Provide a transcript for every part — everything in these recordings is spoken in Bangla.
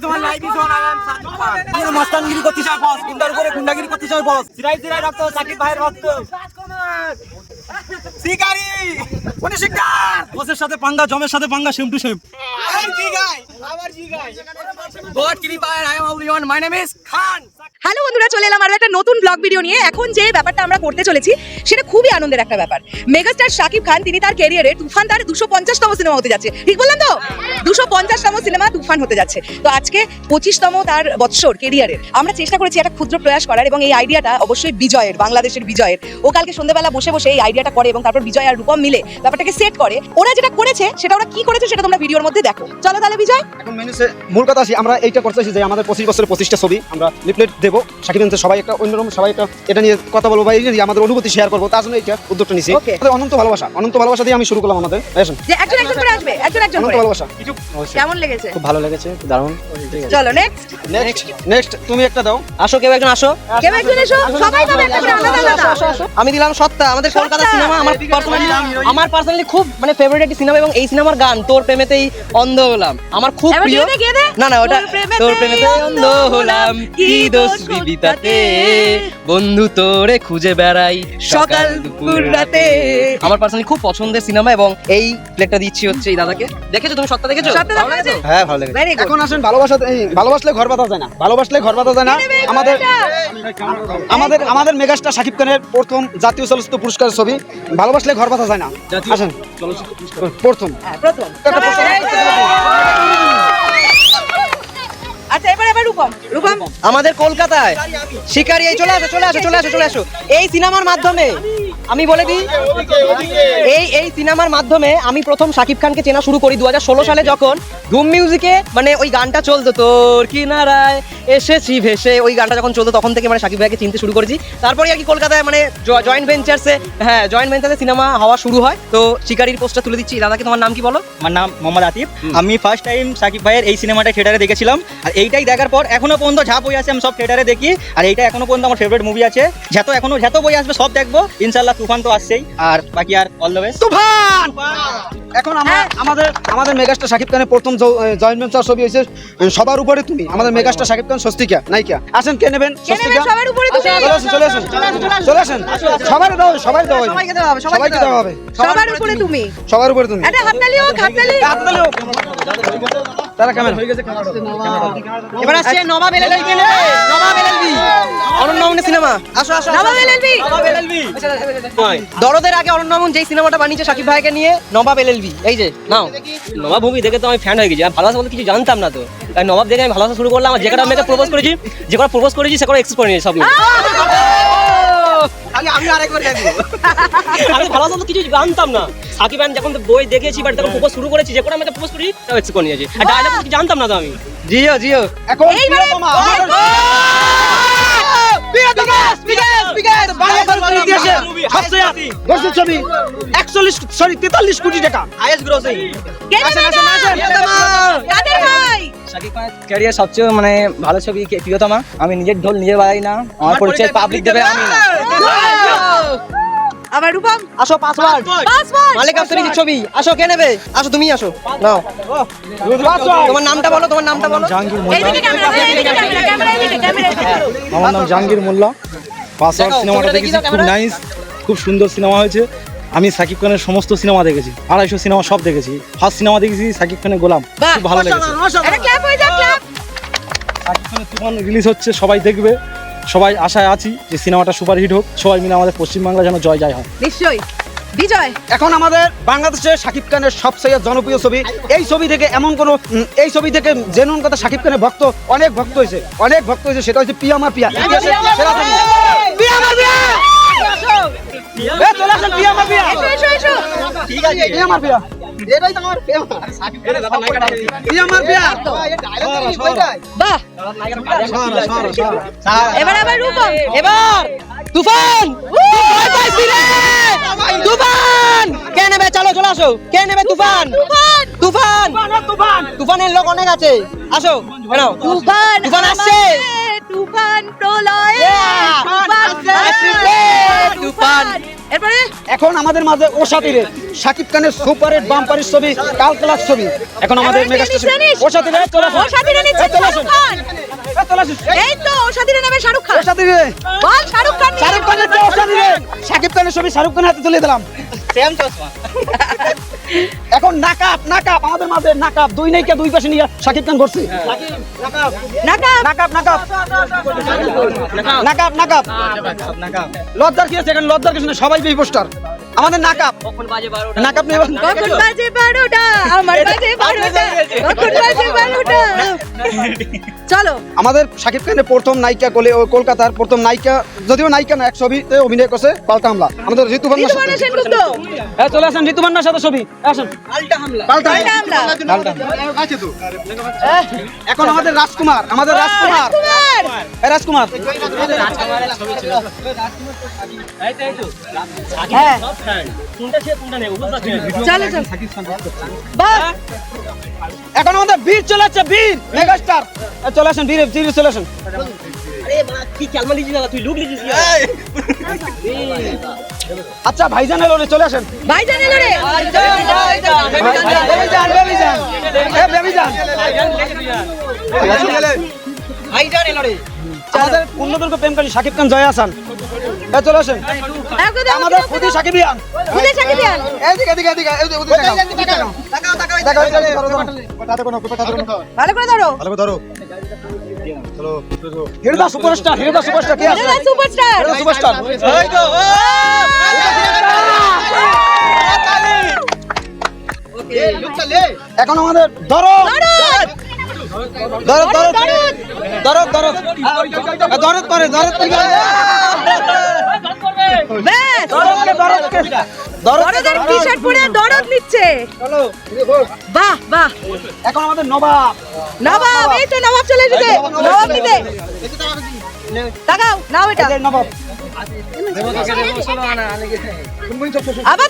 তোমার live is on. I am Shakib Khan. তুমি মাস্তানগিরি করতে চাও বস, গুন্ডার করে গুন্ডাগিরি করতে চাও বস। সিরাই সিরাই রক্ত, সাকিব ভাইয়ের রক্ত। শিকারি কোন শিকার, বসের সাথে পাঙ্গা, জমের সাথে পাঙ্গা, সেম টু সেম। আবার জি গাই, আবার জি গাই। গড কৃপায় I am only one, my name is Khan. Hello বন্ধুরা, চলে এলাম আরো একটা নতুন ব্লগ ভিডিও নিয়ে। এখন যে ব্যাপারটা আমরা করতে চলেছি সেটা খুবই আনন্দের একটা ব্যাপার। মেগাস্টার শাকিব খান তিনি তার ক্যারিয়ারে তুফান তার 250তম সিনেমা হতে যাচ্ছে। ঠিক বললাম তো? 250তম সিনেমা তুফান হতে যাচ্ছে। তো আজকে 25তম তার বৎসর ক্যারিয়ারের আমরা চেষ্টা করেছি একটা ক্ষুদ্র প্রয়াস করার, এবং এই আইডিয়াটা অবশ্যই বিজয়ের, বাংলাদেশের বিজয়ের। ও কালকে সন্ধ্যাবেলা বসে বসে এই আইডিয়াটা করে এবং তারপর বিজয় আর রূপম মিলে ব্যাপারটাকে সেট করে। ওরা যেটা করেছে সেটা ওরা কি করেছে সেটা তোমরা ভিডিওর মধ্যে দেখো। চলো তাহলে বিজয়। এখন মেনুসে মূল কথা আছে, আমরা এইটা করতেছি যে আমাদের 25 বছরের 25টা ছবি আমরা লিফলেট দেবো। শাকিব খান সবাই একটা অন্যরকম, সবাই একটা এটা নিয়ে কথা বলবো বা এই নিয়ে আমাদের অনুভূতি শেয়ার করবো, তার জন্য এইটা উদ্যোগটা নিয়েছি। অনন্ত ভালোবাসা দিয়ে আমি শুরু করলাম আমাদের। যে একজন একজন করে আসবে, একজন একজন অনন্ত করে। ভালোবাসা কেমন লেগেছে? খুব ভালো লেগেছে, দারুণ। চলো নেক্সট। নেক্সট তুমি একটা দাও। আসো, কেউ একজন আসো। কেউ একজন এসো, সবাই পাবে একটা করে আলাদা আলাদা। আমি দিলাম সত্তা, আমাদের কলকাতা সিনেমা আমার পার্সোনালি খুব মানে ফেভারিট একটি সিনেমা, এবং এই সিনেমার গান তোর প্রেমেতেই অন্ধ হলাম আমার খুব এবার প্রিয়। গেয়ে দে। না ওটা তোর প্রেমেতেই অন্ধ হলাম, কি দোষ বিবিতাতে, বন্ধু তোরে খুঁজে বেড়াই সকাল দুপুর রাতে। আমার পার্সোনালি খুব পছন্দের সিনেমা, এবং এই প্লেটটা দিচ্ছি হচ্ছে এই দাদাকে। দেখেছো তুমি সত্তা দেখেছো? সত্তা দেখা গেছে? হ্যাঁ ভালো লেগেছে। Very good. এখন আসেন ভালোবাসলে ঘর বাঁধা যায় না, ভালোবাসলে ঘর বাঁধা যায় না। আমাদের মেগাস্টার শাকিব খানের প্রথম জাতীয় চলচ্চিত্র পুরস্কার ছবি ভালোবাসলে ঘর বাঁধা যায় না। আসেন প্রথম। আচ্ছা এবার রূপম। আমাদের কলকাতায় শিকারি, এই চলে আসো। এই সিনেমার মাধ্যমে আমি বলে দিই, এই সিনেমার মাধ্যমে আমি প্রথম শাকিব খানকে চেনা শুরু করি 2016 সালে, যখন ধুম মিউজিকে মানে ওই গানটা চলতো, তোর কিনারায় এসেছি ভেসে, ওই গানটা যখন চলতো তখন থেকে মানে শাকিব ভাইকে চিনতে শুরু করেছি। তারপরে আর কি কলকাতায় মানে জয়েন্ট ভেঞ্চার্সে সিনেমা হওয়া শুরু হয়। তো শিকারির পোস্টটা তুলে দিচ্ছি। দাদাকে তোমার নাম কি বলো? আমার নাম মোহাম্মদ আতিফ। আমি ফার্স্ট টাইম শাকিব ভাইয়ের এই সিনেমাটা থিয়েটারে দেখেছিলাম, আর এইটাই দেখার পর এখনো পর্যন্ত যা বই আছে আমি সব থিয়েটারে দেখি, আর এইটা এখনো পর্যন্ত আমার ফেভারিট মুভি আছে। যত বই আসবে সব দেখবো ইনশাল্লাহ। তুফান তো আসছেই, আর বাকি আর অল দ্য বেস্ট। তুফান। এখন আমাদের মেগাস্টার শাকিব খানের প্রথম জয়েন্ট ভেঞ্চার ছবি হয়েছে সবার উপরে তুমি। আমাদের মেগাস্টার শাকিব খান স্বস্তিকা নায়িকা। আসেন কে নেবেন? স্বস্তিকা সবার উপরে তুমি। চলে আসেন। সবাই দাও সবাইকে দেওয়া হবে। সবার উপরে তুমি। সবার উপরে তুমি। এটা হাততালি হোক, হাততালি। তারা ক্যামেরা এবার আসছে নবাব এলএলবি কে নেবে? নবাব এলএলবি অরণ্যমনের সিনেমা। আসো নবাব এলএলবি। দরদের আগে অরণ্যমন যেই সিনেমাটা বানিয়েছে শাকিব ভাইকে নিয়ে, নবাব এলএলবি। এই যে নাও। নবাব মুভি দেখে তো আমি ফ্যান হয়ে গেছি। আমি ভালোবাসা বলতে কিছু জানতাম না, তো তাই নবাব দেখে আমি ভালোবাসা শুরু করলাম। আর যে কটা মেয়েকে প্রপোজ করেছি সে করে এক্সেস করে নিয়েছি সব। আমি আরেকবার দেখব। আমি ভালোবাসা বলতে কিছু জানতাম না। শাকিব ভাই যখন বই দেখেছি, বাট যখন প্রপোজ শুরু করেছি, যে কটা মেয়েকে প্রপোজ করেছি তাও এক্সেস করে নিয়েছি। আর ডায়লগ কিছু জানতাম না তো আমি। জিও এখন প্রিয়তমা ছবি 43 কোটি টাকা হাইয়েস্ট গ্রসিং। শাকিব খানের ক্যারিয়ার সবচেয়ে মানে ভালো ছবি প্রিয়তমা। আমি নিজের ঢোল নিজে বাজাই না, আমার পরিচয় পাবলিক দেবে আমি না। আবার রূপম। আসো পাসওয়ার্ড মালিক আফসারির ছবি। আসো কে নেবে? আসো তুমি আসো, নাও। তোমার নামটা বলো। এইদিকে ক্যামেরা, এইদিকে ক্যামেরা, এইদিকে ক্যামেরা। আমার নাম জাহাঙ্গীর মোল্লা। পাসওয়ার্ড সিনেমাটা দেখেছি, খুব নাইস, খুব সুন্দর সিনেমা হয়েছে। আমি শাকিব খানের সমস্ত সিনেমা দেখেছি, 250 সিনেমা সব দেখেছি। ফার্স্ট সিনেমা দেখেছি শাকিব খানের গোলাম, খুব ভালো লেগেছে। এটা ক্ল্যাপ হয়ে যাক, ক্ল্যাপ। শাকিব খানের তুফান রিলিজ হচ্ছে, সবাই দেখবে। সবাই আশায় আছি যে সিনেমাটা সুপারহিট হোক, সবাই মিলে আমাদের পশ্চিমবাংলা যেন জয় হয়। নিশ্চয়ই। বিজয়। এখন আমাদের বাংলাদেশের শাকিব খানের সবচেয়ে জনপ্রিয় ছবি। এই ছবি থেকে জেনুইন কথা, শাকিব খানের অনেক ভক্ত হয়েছে, সেটা হচ্ছে পিয়া আমার পিয়া। এবার আবার রূপম। এবার তুফান। কে নেবে? চলো আসো। কে নেবে? তুফানের লোক অনেক আছে, আসো। তুফান আসছে। তুফান প্রলয়। তুফান এরপরে এখন আমাদের মাঝে ওসাতিরে শাকিব খানের সুপারহিট বাম্পারের ছবি কাল ক্লাস ছবি এখন আমাদের এবার মেগাস্টার কে নিচ্ছে? ওসাতিরে চলে আসুন। ওসাতিরে নিচ্ছে এই চলে আসুন। শাহরুখ খান। এই চলে আসুন। এই তো ওসাতিরে নামে শাহরুখ খান। ওসাতিরে বল শাহরুখ খান নিয়ে শাহরুখ খানের যে ওসাতিরে শাকিব খানের ছবি শাহরুখ খানের হাতে তুলে দিলাম। সেম চশমা। এখন নাকাপ নাকাপ আমাদের মাঝে নাকাপ দুই নায়িকা দুই পাশে নিয়ে শাকিব খান করছে নাকাব। নাকাপ নাকাপ নাকাপ নাকাপ লজ্জার কি আছে এখানে লজ্জার কিছু না সবাই বেই পোস্টার আমাদের নাকাপ নাকাপ নিয়ে কখন বাজে 12টা আমার বাজে 12টা কখন বাজে 12টা চলো আমাদের শাকিব খানের প্রথম নায়িকা কলকাতার প্রথম নায়িকা যদিও নায়িকা না এক ছবিতে অভিনয় করছে পাল্টা হামলা আমাদের ঋতুপর্ণার ঋতুপর্ণা সাথে সেনগুপ্ত হ্যাঁ চলে আসেন ঋতুপর্ণার সাথে ছবি আসুন পাল্টা হামলা পাল্টা হামলা এখন আমাদের রাজকুমার রাজকুমার এই রাজকুমার হ্যাঁ চলো চলো বাহ এখন আমাদের বীর চলে আসছে বীর মেগাস্টার চলে আসেন বীর বীর চলে আসেন আচ্ছা ভাইজান এলো রে চলে আসেন ভাইজান এলো রে আমাদের পূর্ণদুর্গ প্রেমকারী শাকিব খান জয় আসান চলে আসেন আমাদের খুদি সাকিবিয়ান খুদে সাকিবিয়ান এদিকে এদিকে এদিকে ভালো করে ধরো হিরদা সুপারস্টার কে আছে সুপারস্টার হিরদা সুপারস্টার এখন আমাদের ধরো দরদের টি-শার্ট পরে দরদ নিচ্ছে বাহ বাহ এখন আমাদের নবাব নবাব এই তো নবাব চলে এসেছে নবাব নিতে তাকাও নাও এটা নবাব আবার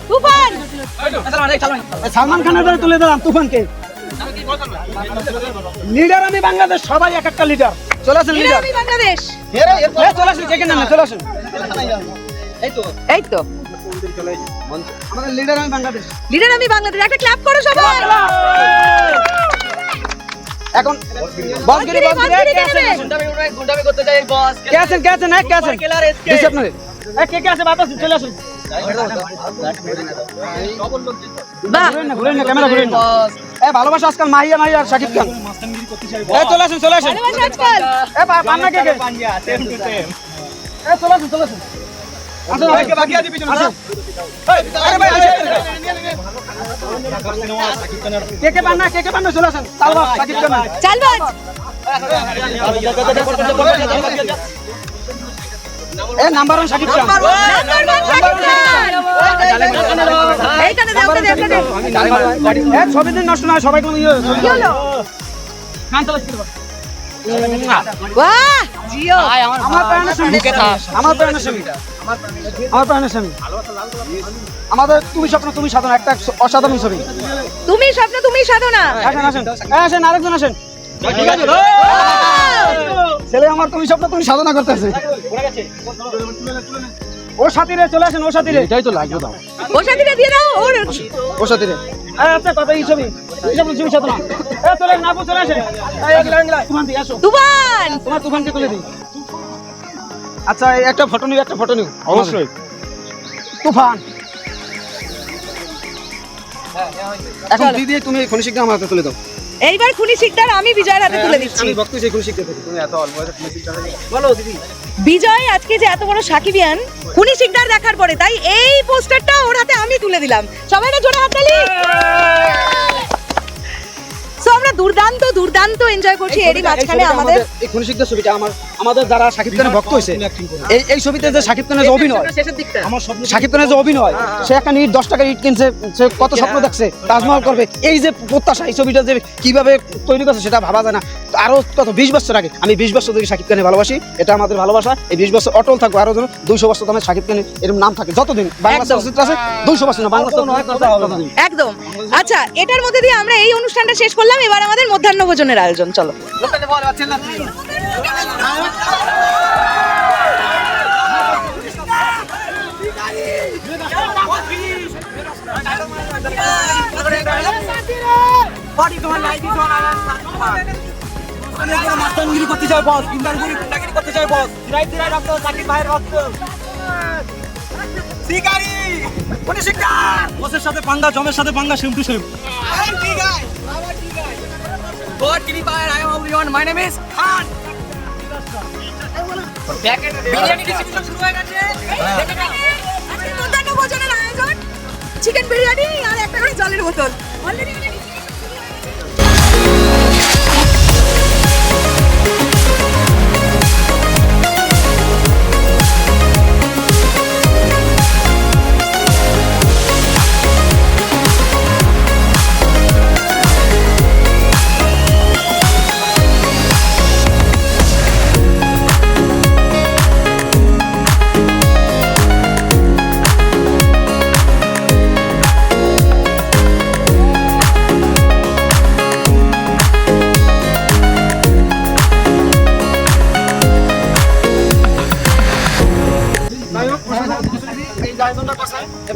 তুফান সালমান খানের ধরে তুলে দিলাম তুফানকে লিডার আমি বাংলাদেশ সবাই এক একটা লিডার চলে আসেন লিডার আমি বাংলাদেশ চলে আসেন যেখানে না চলে আসেন এই তো আমাদের লিডার আমি বাংলাদেশ লিডার আমি বাংলাদেশ একটা ক্ল্যাপ করো সবাই এখন বসগিরি কে আছেন দিছি আপনারে কে আছে বাতাস চলে আসুন বাহ ঘুরেন না ক্যামেরা ঘুরেন না ভালোবাসা আজকাল মাহিয়া আর শাকিব খান চলে আসুন ভালোবাসা আজকাল পান্না কে চলে আসুন কে পান্না চলে আসেন শাকিব খান চালবাজ নাম্বার 1 শাকিব খান এইখানে দাও ছবি দিন নষ্ট না সবাই কোনো কি হলো বাহ জিও আমার প্রাণের স্বামী আমাদের তুমি স্বপ্ন তুমি সাধনা একটা অসাধারণ ছবি তুমি স্বপ্ন তুমি সাধনা আসেন আরেকজন আসেন ছেলে আমার তুমি স্বপ্ন তুমি সাধনা করতেছে ও সাথীরে চলে আসেন ও সাথীরে এটাই তো লাগবে দাও ও সাথীরে দিয়ে দাও ও সাথীরে আচ্ছা কথা এই ছবি তুমি সাধনা চলে না চলে আসেন তুফান দিয়ে আসো তুফান তুফানকে তুলে দিই আচ্ছা একটা ফটো নিও অবশ্যই তুফান এখন দিদি তুমি খুনি শিকদার আমার হাতে তুলে দাও এইবার খুনি শিকদার আমি বিজয়ের হাতে তুলে দিচ্ছি আমি বক্তব্য সেই খুনি শিকদার থেকে তুমি এত অল্প বয়সে খুনি শিকদার বলো দিদি বিজয় আজকে যে এত বড় সাকিবিয়ান খুনি শিকদার দেখার পরে তাই এই পোস্টারটা ওর হাতে আমি তুলে দিলাম সবাই না জোরে হাততালি সো আমরা দুর্দান্ত এনজয় করছি এরই মাঝখানে আমাদের এই খুনি শিকদার ছবিটা আমাদের যারা শাকিব খানের ভক্ত হয়েছে এই ছবিতে যে শাকিব খানের যে অভিনয় শাকিব খানের যে অভিনয় সে একটা ইট 10 টাকার ইট কিনছে সে কত স্বপ্ন দেখছে তাজমহল করবে এই যে প্রত্যাশা এই ছবিটা যে কিভাবে তৈরি করছে সেটা ভাবা যায় না আরো কত 20 বছর আগে আমি 20 বছর ধরে শাকিব খানের ভালোবাসি এটা আমাদের ভালোবাসা এই 20 বছর অটল থাকবে আরো যেন 200 বছর তোমার শাকিব খানের এরকম নাম থাকে যতদিন বাংলা চলচ্চিত্র আছে 200 বছর না বাংলা চলচ্চিত্র একদম আচ্ছা এটার মধ্যে দিয়ে আমরা এই অনুষ্ঠানটা শেষ করলাম এবার আমাদের মধ্যাহ্ন ভোজনের আয়োজন চলো What is one like this one? মাস্তানগিরি করতে চাই বস, ইন্দারগিরি গুন্ডাগিরি করতে চাই বস। দিরাই দিরাই রক্ত, সাকিব ভাইয়ের রক্ত। শিকারি, কোন শিকার? বসের সাথে পাঙ্গা, জমের সাথে পাঙ্গা, সেম টু সেম। আবার কি গায়? God kiripayer, I am everyone. My name is Khan. Biryani distribution শুরু হয়ে গেছে। আজকে মধ্যাহ্ন ভোজনের আয়োজন চিকেন বিরিয়ানি আর একটা করে জলের বোতল অলরেডি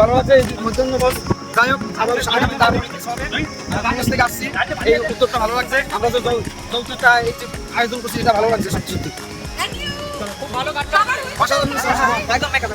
ভালো আছে মধ্যাহ্ন বস গায়ক আবার আগামী দাবি বাংলাদেশ থেকে আসছি এই উদ্যোগটা ভালো লাগছে আমরা যে যৌতুকটা এই যে আয়োজন করছি এটা ভালো লাগছে সত্যি সত্যি থ্যাংক ইউ খুব ভালো কাটলো। অসাধারণ একদম মেকআপ।